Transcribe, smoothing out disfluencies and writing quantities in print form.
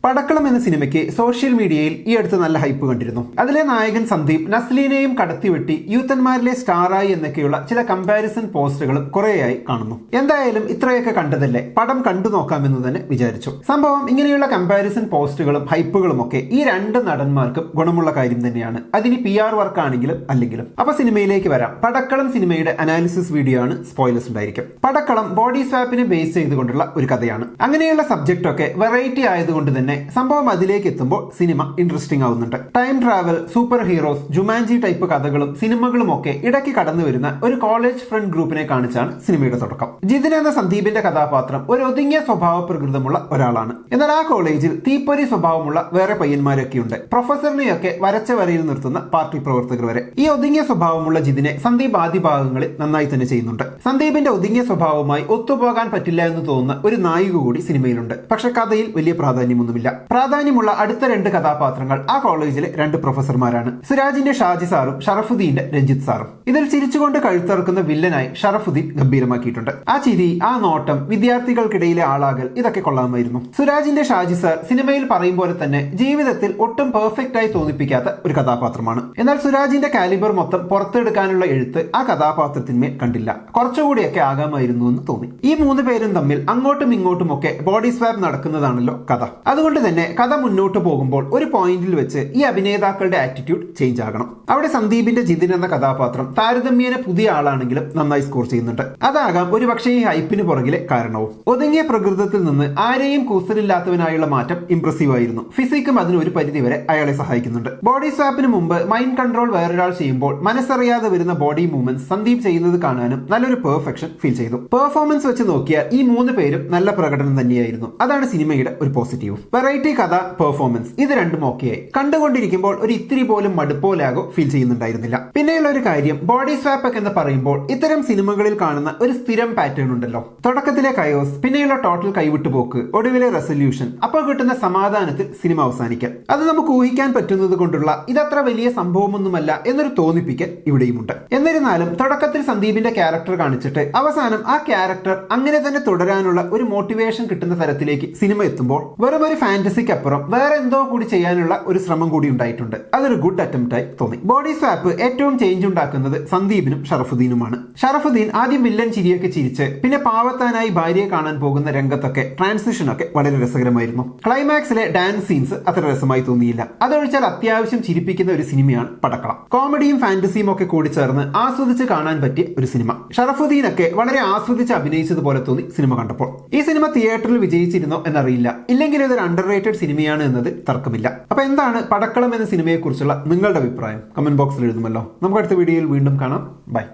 പടക്കളം എന്ന സിനിമയ്ക്ക് സോഷ്യൽ മീഡിയയിൽ ഈ അടുത്ത് നല്ല ഹൈപ്പ് കണ്ടിരുന്നു. അതിലെ നായകൻ സന്ദീപ് നസ്ലീനെയും കടത്തിവെട്ടി യൂത്തന്മാരിലെ സ്റ്റാറായി എന്നൊക്കെയുള്ള ചില കമ്പാരിസൺ പോസ്റ്ററുകളും കുറേയായി കാണുന്നു. എന്തായാലും ഇത്രയൊക്കെ കണ്ടതല്ലേ, പടം കണ്ടു നോക്കാമെന്ന് തന്നെ വിചാരിച്ചു. സംഭവം ഇങ്ങനെയുള്ള കമ്പാരിസൺ പോസ്റ്റുകളും ഹൈപ്പുകളും ഒക്കെ ഈ രണ്ട് നടന്മാർക്കും ഗുണമുള്ള കാര്യം തന്നെയാണ്. അതിന് PR വർക്ക് ആണെങ്കിലും അല്ലെങ്കിലും. അപ്പൊ സിനിമയിലേക്ക് വരാം. പടക്കളം സിനിമയുടെ അനാലിസിസ് വീഡിയോ ആണ്, സ്പോയിലേഴ്സ് ഉണ്ടായിരിക്കും. പടക്കളം ബോഡി സ്വാപ്പിനെ ബേസ് ചെയ്തുകൊണ്ടുള്ള ഒരു കഥയാണ്. അങ്ങനെയുള്ള സബ്ജക്റ്റ് ഒക്കെ വെറൈറ്റി ആയതുകൊണ്ട് തന്നെ സംഭവം അതിലേക്ക് എത്തുമ്പോൾ സിനിമ ഇൻട്രസ്റ്റിംഗ് ആവുന്നുണ്ട്. Time travel, super heroes, Jumanji type കഥകളും സിനിമകളും ഒക്കെ ഇടയ്ക്ക് കടന്നു വരുന്ന ഒരു കോളേജ് ഫ്രണ്ട് ഗ്രൂപ്പിനെ കാണിച്ചാണ് സിനിമയുടെ തുടക്കം. ജിതിൻ എന്ന സന്ദീപിന്റെ കഥാപാത്രം ഒരു ഒതുങ്ങിയ സ്വഭാവ പ്രകൃതമുള്ള ഒരാളാണ്. എന്നാൽ ആ കോളേജിൽ തീപ്പൊരി സ്വഭാവമുള്ള വേറെ പയ്യന്മാരൊക്കെയുണ്ട്. പ്രൊഫസറിനെയൊക്കെ വരച്ച വരയിൽ നിർത്തുന്ന പാർട്ടി പ്രവർത്തകർ വരെ. ഈ ഒതുങ്ങിയ സ്വഭാവമുള്ള ജിതിനെ സന്ദീപ് ആദ്യ ഭാഗങ്ങളിൽ നന്നായി തന്നെ ചെയ്യുന്നുണ്ട്. സന്ദീപിന്റെ ഒതുങ്ങിയ സ്വഭാവവുമായി ഒത്തുപോകാൻ പറ്റില്ല എന്ന് തോന്നുന്ന ഒരു നായിക കൂടി സിനിമയിലുണ്ട്. പക്ഷെ കഥയിൽ വലിയ പ്രാധാന്യമൊന്നുമില്ല. പ്രാധാന്യമുള്ള അടുത്ത രണ്ട് കഥാപാത്രങ്ങൾ ആ കോളേജിലെ രണ്ട് പ്രൊഫസർമാരാണ്. സിരാജിന്റെ ഷാജി സാറും ഷറഫുദ്ദീന്റെ രഞ്ജിത്ത് സാറും. ഇതിൽ ചിരിച്ചുകൊണ്ട് കഴുത്തറക്കുന്ന വില്ലനായി ഷറഫുദ്ദീൻ ഗംഭീരമാക്കിയിട്ടുണ്ട്. ആ ചിരി, ആ നോട്ടം, വിദ്യാർത്ഥികൾക്കിടയിലെ ആളാകൽ, ഇതൊക്കെ കൊള്ളാമായിരുന്നു. സുരാജിന്റെ ഷാജി സാർ സിനിമയിൽ പറയും പോലെ തന്നെ ജീവിതത്തിൽ ഒട്ടും പെർഫെക്റ്റ് ആയി തോന്നിപ്പിക്കാത്ത ഒരു കഥാപാത്രമാണ്. എന്നാൽ സുരാജിന്റെ കാലിബർ മൊത്തം പുറത്തെടുക്കാനുള്ള എഴുത്ത് ആ കഥാപാത്രത്തിന്മേൽ കണ്ടില്ല. കുറച്ചുകൂടിയൊക്കെ ആകാമായിരുന്നു എന്ന് തോന്നി. ഈ മൂന്ന് പേരും തമ്മിൽ അങ്ങോട്ടും ഇങ്ങോട്ടും ഒക്കെ ബോഡി സ്വാപ്പ് നടക്കുന്നതാണല്ലോ കഥ. അതുകൊണ്ട് തന്നെ കഥ മുന്നോട്ട് പോകുമ്പോൾ ഒരു പോയിന്റിൽ വെച്ച് ഈ അഭിനേതാക്കളുടെ ആറ്റിറ്റ്യൂഡ് ചേഞ്ച് ആകണം. അവിടെ സന്ദീപിന്റെ ജിതിൻ എന്ന കഥാപാത്രം താരതമ്യേന പുതിയ ആളാണെങ്കിലും നന്നായി സ്കോർ ചെയ്യുന്നുണ്ട്. അതാകാം ഒരുപക്ഷെ ഈ ഹൈപ്പിന് പുറകിലെ കാരണവും. ഒതുങ്ങിയ പ്രകൃതത്തിൽ നിന്ന് ആരെയും കൂസലില്ലാത്തവനായുള്ള മാറ്റം ഇംപ്രസീവ് ആയിരുന്നു. ഫിസിക്കും അതിന് ഒരു പരിധിവരെ അയാളെ സഹായിക്കുന്നുണ്ട്. ബോഡി സ്വാപ്പിന് മുമ്പ് മൈൻഡ് കൺട്രോൾ വേറൊരാൾ ചെയ്യുമ്പോൾ മനസ്സറിയാതെ വരുന്ന ബോഡി മൂവ്മെന്റ്സ് സന്ദീപ് ചെയ്യുന്നത് കാണാനും നല്ലൊരു പെർഫെക്ഷൻ ഫീൽ ചെയ്തു. പെർഫോമൻസ് വെച്ച് നോക്കിയാൽ ഈ മൂന്ന് പേരും നല്ല പ്രകടനം തന്നെയായിരുന്നു. അതാണ് സിനിമയുടെ ഒരു പോസിറ്റീവ്. വെറൈറ്റി കഥ, പെർഫോമൻസ്, ഇത് രണ്ടും ഓക്കെയായി. കണ്ടുകൊണ്ടിരിക്കുമ്പോൾ ഒരു ഇത്തിരി പോലും മടുപ്പോലാകോ ഫീൽ ചെയ്യുന്നുണ്ടായിരുന്നില്ല. പിന്നെയുള്ള ഒരു കാര്യം, ബോഡി സ്വാപ്പ് ഒക്കെ എന്ന് പറയുമ്പോൾ ഇത്തരം സിനിമകളിൽ കാണുന്ന ഒരു സ്ഥിരം പാറ്റേൺ ഉണ്ടല്ലോ. തുടക്കത്തിലെ കയോസ്, പിന്നെയുള്ള ടോട്ടൽ കൈവിട്ടുപോക്ക്, ഒടുവിലെ റെസൊല്യൂഷൻ, അപ്പോൾ കിട്ടുന്ന സമാധാനത്തിൽ സിനിമ അവസാനിക്കൽ. അത് നമുക്ക് ഊഹിക്കാൻ പറ്റുന്നത് കൊണ്ടുള്ള ഇതത്ര വലിയ സംഭവമൊന്നുമല്ല എന്നൊരു തോന്നിപ്പിക്കൽ ഇവിടെയുമുണ്ട്. എന്നിരുന്നാലും തുടക്കത്തിൽ സന്ദീപിന്റെ ക്യാരക്ടർ കാണിച്ചിട്ട് അവസാനം ആ ക്യാരക്ടർ അങ്ങനെ തന്നെ തുടരാനുള്ള ഒരു മോട്ടിവേഷൻ കിട്ടുന്ന തരത്തിലേക്ക് സിനിമ എത്തുമ്പോൾ വെറും ഒരു ഫാന്റസിക്ക് അപ്പുറം വേറെ എന്തോ കൂടി ചെയ്യാനുള്ള ഒരു ശ്രമം കൂടി ഉണ്ടായിട്ടുണ്ട്. അതൊരു ഗുഡ് അറ്റംപ്റ്റ് ആയി തോന്നി. ബോഡി സ്വാപ്പ് ഏറ്റവും ചേഞ്ച് ഉണ്ടാക്കുന്നത് സന്ദീപിനും ഷറഫുദ്ദീനുമാണ്. ഷറഫുദ്ദീൻ ആദ്യം വില്ലൻ ചിരിയൊക്കെ ചിരിച്ച് പിന്നെ പാവത്താനായി ഭാര്യയെ കാണാൻ പോകുന്ന രംഗത്തൊക്കെ ട്രാൻസിഷൻ ഒക്കെ വളരെ രസകരമായിരുന്നു. ക്ലൈമാക്സിലെ ഡാൻസ് സീൻസ് അത്ര രസമായി തോന്നിയില്ല. അതൊഴിച്ചാൽ അത്യാവശ്യം ചിരിപ്പിക്കുന്ന ഒരു സിനിമയാണ് പടക്കളം. കോമഡിയും ഫാന്റസിയും ഒക്കെ കൂടി ചേർന്ന് ആസ്വദിച്ച് കാണാൻ പറ്റിയ ഒരു സിനിമ. ഷറഫുദ്ദീനൊക്കെ വളരെ ആസ്വദിച്ച് അഭിനയിച്ചതുപോലെ തോന്നി സിനിമ കണ്ടപ്പോൾ. ഈ സിനിമ തിയേറ്ററിൽ വിജയിച്ചിരുന്നോ എന്നറിയില്ല. ഇല്ലെങ്കിൽ ഇതൊരു അണ്ടർറേറ്റഡ് സിനിമയാണ് എന്നതിൽ തർക്കമില്ല. അപ്പൊ എന്താണ് പടക്കളം എന്ന സിനിമയെ കുറിച്ചുള്ള നിങ്ങളുടെ അഭിപ്രായം? കമന്റ് ബോക്സിൽ എഴുതുമല്ലോ. നമുക്ക് അടുത്ത വീഡിയോയിൽ വീണ്ടും കാണാം. ബൈ.